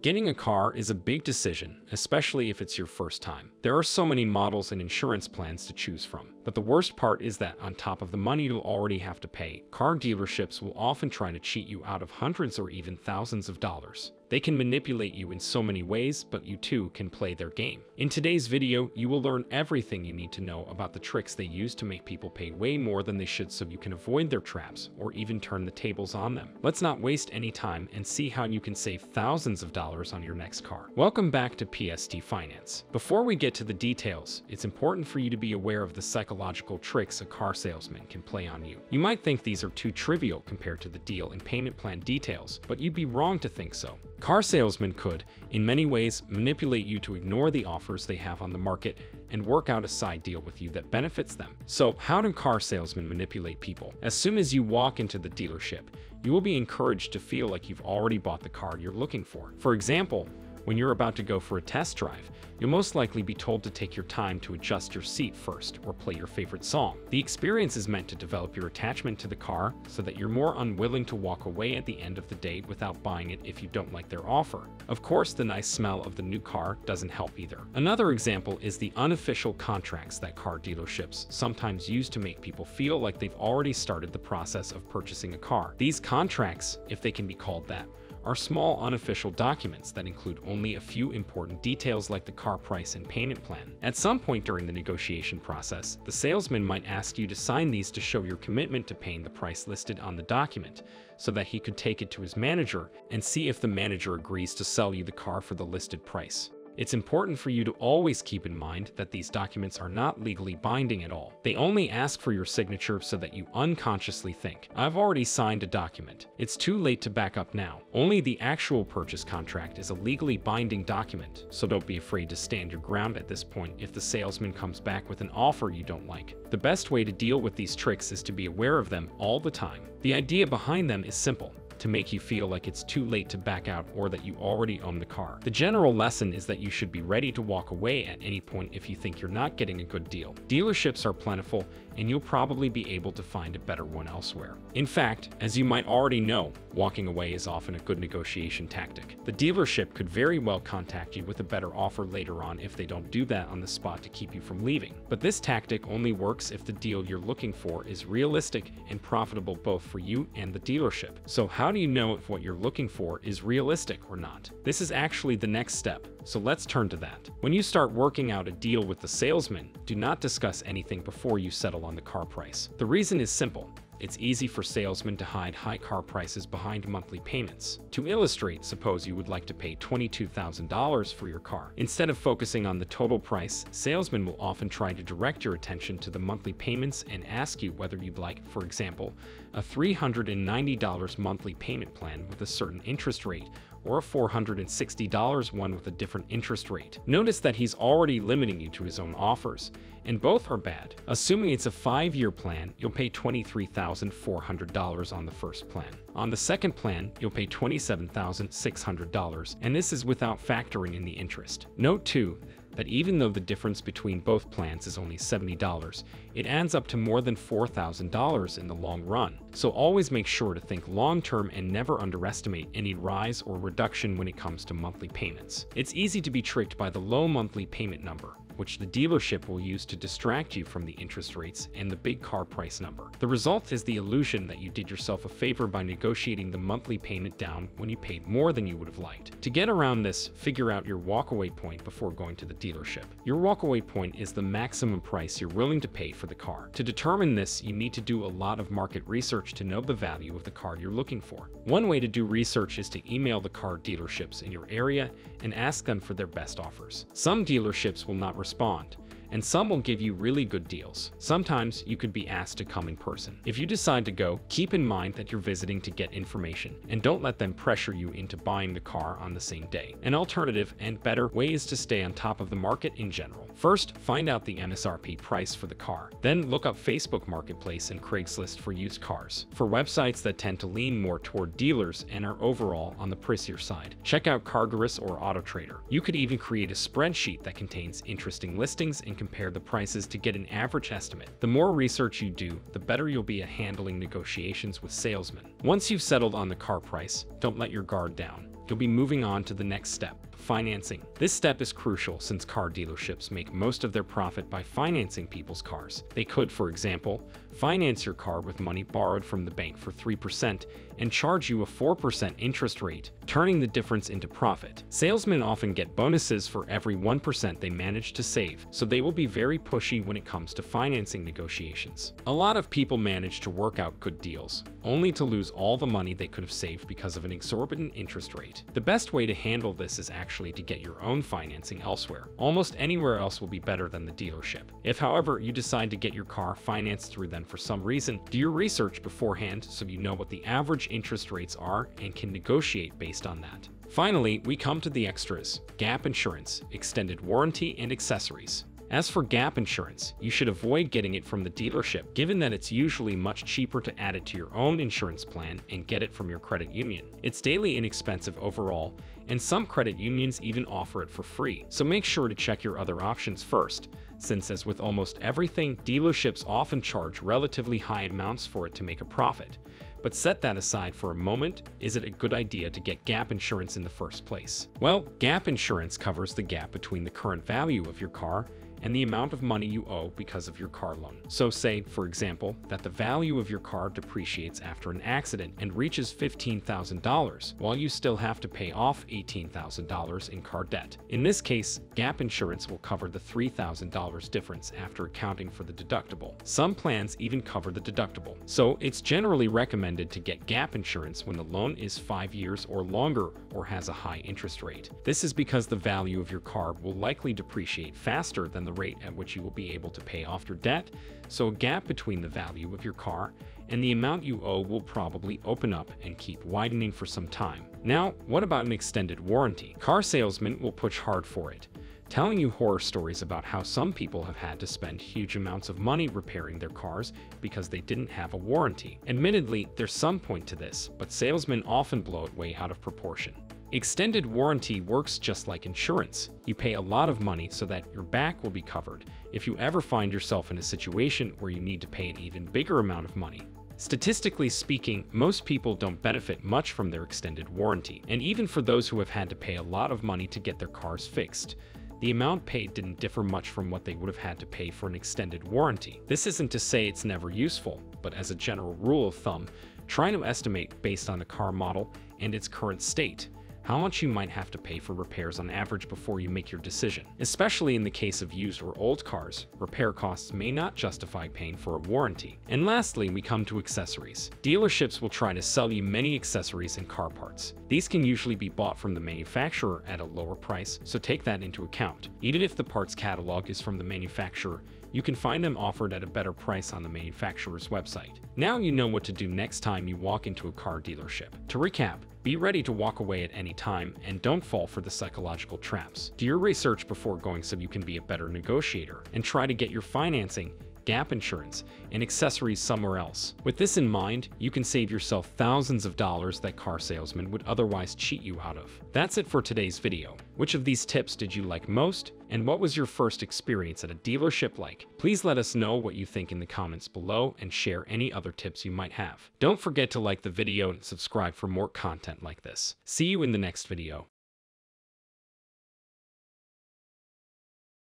Getting a car is a big decision, especially if it's your first time. There are so many models and insurance plans to choose from. But the worst part is that on top of the money you'll already have to pay, car dealerships will often try to cheat you out of hundreds or even thousands of dollars. They can manipulate you in so many ways, but you too can play their game. In today's video, you will learn everything you need to know about the tricks they use to make people pay way more than they should so you can avoid their traps or even turn the tables on them. Let's not waste any time and see how you can save thousands of dollars on your next car. Welcome back to PST Finance. Before we get to the details, it's important for you to be aware of the psychological tricks a car salesman can play on you. You might think these are too trivial compared to the deal and payment plan details, but you'd be wrong to think so. Car salesmen could, in many ways, manipulate you to ignore the offers they have on the market and work out a side deal with you that benefits them. So, how do car salesmen manipulate people? As soon as you walk into the dealership, you will be encouraged to feel like you've already bought the car you're looking for. For example, when you're about to go for a test drive, you'll most likely be told to take your time to adjust your seat first or play your favorite song. The experience is meant to develop your attachment to the car so that you're more unwilling to walk away at the end of the day without buying it if you don't like their offer. Of course, the nice smell of the new car doesn't help either. Another example is the unofficial contracts that car dealerships sometimes use to make people feel like they've already started the process of purchasing a car. These contracts, if they can be called that, are small unofficial documents that include only a few important details like the car price and payment plan. At some point during the negotiation process, the salesman might ask you to sign these to show your commitment to paying the price listed on the document, so that he could take it to his manager and see if the manager agrees to sell you the car for the listed price. It's important for you to always keep in mind that these documents are not legally binding at all. They only ask for your signature so that you unconsciously think, "I've already signed a document. It's too late to back up now." Only the actual purchase contract is a legally binding document, so don't be afraid to stand your ground at this point if the salesman comes back with an offer you don't like. The best way to deal with these tricks is to be aware of them all the time. The idea behind them is simple: to make you feel like it's too late to back out or that you already own the car. The general lesson is that you should be ready to walk away at any point if you think you're not getting a good deal. Dealerships are plentiful, and you'll probably be able to find a better one elsewhere. In fact, as you might already know, walking away is often a good negotiation tactic. The dealership could very well contact you with a better offer later on if they don't do that on the spot to keep you from leaving. But this tactic only works if the deal you're looking for is realistic and profitable both for you and the dealership. So how do you know if what you're looking for is realistic or not? This is actually the next step, so let's turn to that. When you start working out a deal with the salesman, do not discuss anything before you settle on the car price. The reason is simple. It's easy for salesmen to hide high car prices behind monthly payments. To illustrate, suppose you would like to pay $22,000 for your car. Instead of focusing on the total price, salesmen will often try to direct your attention to the monthly payments and ask you whether you'd like, for example, a $390 monthly payment plan with a certain interest rate, or a $460 one with a different interest rate. Notice that he's already limiting you to his own offers, and both are bad. Assuming it's a 5-year plan, you'll pay $23,400 on the first plan. On the second plan, you'll pay $27,600, and this is without factoring in the interest. Note too, that even though the difference between both plans is only $70, it adds up to more than $4,000 in the long run. So always make sure to think long-term and never underestimate any rise or reduction when it comes to monthly payments. It's easy to be tricked by the low monthly payment number, which the dealership will use to distract you from the interest rates and the big car price number. The result is the illusion that you did yourself a favor by negotiating the monthly payment down when you paid more than you would have liked. To get around this, figure out your walkaway point before going to the dealership. Your walkaway point is the maximum price you're willing to pay for the car. To determine this, you need to do a lot of market research to know the value of the car you're looking for. One way to do research is to email the car dealerships in your area and ask them for their best offers. Some dealerships will not respond, and some will give you really good deals. Sometimes you could be asked to come in person. If you decide to go, keep in mind that you're visiting to get information, and don't let them pressure you into buying the car on the same day. An alternative and better way is to stay on top of the market in general. First, find out the MSRP price for the car. Then look up Facebook Marketplace and Craigslist for used cars. For websites that tend to lean more toward dealers and are overall on the pricier side, check out CarGurus or AutoTrader. You could even create a spreadsheet that contains interesting listings and compare the prices to get an average estimate. The more research you do, the better you'll be at handling negotiations with salesmen. Once you've settled on the car price, don't let your guard down. you'll be moving on to the next step, financing. This step is crucial since car dealerships make most of their profit by financing people's cars. They could, for example, finance your car with money borrowed from the bank for 3% and charge you a 4% interest rate, turning the difference into profit. Salesmen often get bonuses for every 1% they manage to save, so they will be very pushy when it comes to financing negotiations. A lot of people manage to work out good deals, only to lose all the money they could have saved because of an exorbitant interest rate. The best way to handle this is actually to get your own financing elsewhere. Almost anywhere else will be better than the dealership. If, however, you decide to get your car financed through them for some reason, do your research beforehand so you know what the average interest rates are and can negotiate based on that. Finally, we come to the extras: gap insurance, extended warranty, and accessories. As for gap insurance, you should avoid getting it from the dealership, given that it's usually much cheaper to add it to your own insurance plan and get it from your credit union. It's daily inexpensive overall, and some credit unions even offer it for free. So make sure to check your other options first, since as with almost everything, dealerships often charge relatively high amounts for it to make a profit. But set that aside for a moment, is it a good idea to get gap insurance in the first place? Well, gap insurance covers the gap between the current value of your car and the amount of money you owe because of your car loan. So say, for example, that the value of your car depreciates after an accident and reaches $15,000, while you still have to pay off $18,000 in car debt. In this case, gap insurance will cover the $3,000 difference after accounting for the deductible. Some plans even cover the deductible. So it's generally recommended to get gap insurance when the loan is 5 years or longer or has a high interest rate. This is because the value of your car will likely depreciate faster than the rate at which you will be able to pay off your debt, so a gap between the value of your car and the amount you owe will probably open up and keep widening for some time. Now, what about an extended warranty? Car salesmen will push hard for it, telling you horror stories about how some people have had to spend huge amounts of money repairing their cars because they didn't have a warranty. Admittedly, there's some point to this, but salesmen often blow it way out of proportion. Extended warranty works just like insurance. You pay a lot of money so that your back will be covered if you ever find yourself in a situation where you need to pay an even bigger amount of money. Statistically speaking, most people don't benefit much from their extended warranty, and even for those who have had to pay a lot of money to get their cars fixed, the amount paid didn't differ much from what they would have had to pay for an extended warranty. This isn't to say it's never useful, but as a general rule of thumb, try to estimate based on the car model and its current state how much you might have to pay for repairs on average before you make your decision. Especially in the case of used or old cars, repair costs may not justify paying for a warranty. And lastly, we come to accessories. Dealerships will try to sell you many accessories and car parts. These can usually be bought from the manufacturer at a lower price, so take that into account. Even if the parts catalog is from the manufacturer, you can find them offered at a better price on the manufacturer's website. Now you know what to do next time you walk into a car dealership. To recap, be ready to walk away at any time and don't fall for the psychological traps. Do your research before going so you can be a better negotiator, and try to get your financing, gap insurance, and accessories somewhere else. With this in mind, you can save yourself thousands of dollars that car salesmen would otherwise cheat you out of. That's it for today's video. Which of these tips did you like most? And what was your first experience at a dealership like? Please let us know what you think in the comments below and share any other tips you might have. Don't forget to like the video and subscribe for more content like this. See you in the next video.